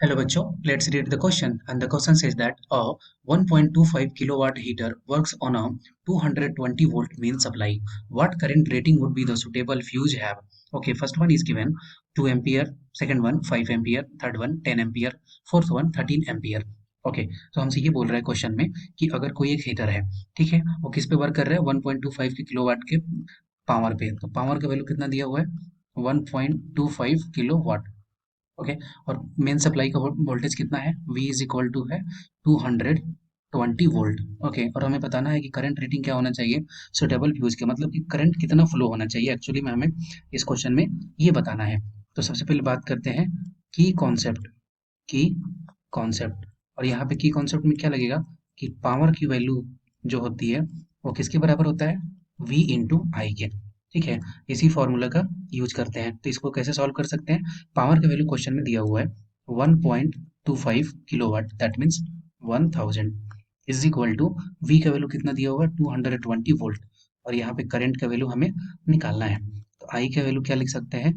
Hello बच्चों, let's read the question and the question says that a 1.25 kilowatt heater works on a 220 volt main supply. What current rating would be the suitable fuse have? Okay, first one is given 2 ampere, second one 5 ampere, third one 10 ampere, fourth one 13 ampere. Okay तो हमसे ये बोल रहा है question में कि अगर कोई एक हीटर है, ठीक है, वो किस पे वर्क कर रहा है 1.25 के किलोवाट के पावर पे, तो पावर का वैल्यू कितना दिया हुआ है 1.25 किलोवाट। ओके और मेन सप्लाई का वोल्टेज कितना है V इज इक्वल टू है 220 वोल्ट। ओके और हमें बताना है कि करंट रेटिंग क्या होना चाहिए सुटेबल फ्यूज के, मतलब कि करंट कितना फ्लो होना चाहिए एक्चुअली में हमें इस क्वेश्चन में ये बताना है। तो सबसे पहले बात करते हैं की कॉन्सेप्ट की कॉन्सेप्ट और यहाँ पे की कॉन्सेप्ट में क्या लगेगा कि पावर की वैल्यू जो होती है वो किसके बराबर होता है V इंटू आई के। ठीक है, इसी फॉर्मूला का यूज करते हैं। तो इसको कैसे सॉल्व कर सकते हैं, पावर का वैल्यू क्वेश्चन में दिया हुआ है 1.25 kilowatt that means 1000 is equal to V का वैल्यू कितना दिया हुआ है 220 वोल्ट और यहाँ पे करंट का वैल्यू हमें निकालना है। तो I का वैल्यू क्या लिख सकते हैं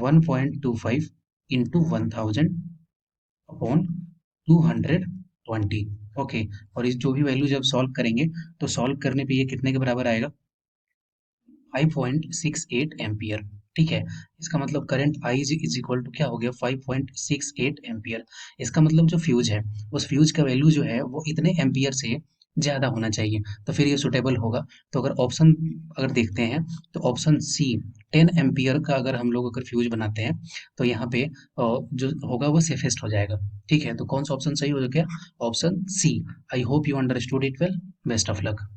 1.25 इंटू 1000 अपॉन 220। ओके और इस जो भी वैल्यू जब सॉल्व करेंगे तो सॉल्व करने पे ये कितने के बराबर आएगा 5.68 एम्पियर। ठीक है, इसका मतलब current I is equal to क्या हो गया 5.68 एम्पियर। इसका मतलब जो फ्यूज है उस फ्यूज का वैल्यू जो है वो इतने एम्पियर से ज्यादा होना चाहिए, तो फिर ये सुटेबल होगा। तो अगर ऑप्शन अगर देखते हैं तो ऑप्शन सी 10 एम्पियर का अगर हम लोग अगर फ्यूज बनाते हैं तो यहाँ पे जो होगा वो सेफेस्ट हो जाएगा। ठीक है, तो कौन सा ऑप्शन सही हो गया, option C. I hope you understood it well, best of luck.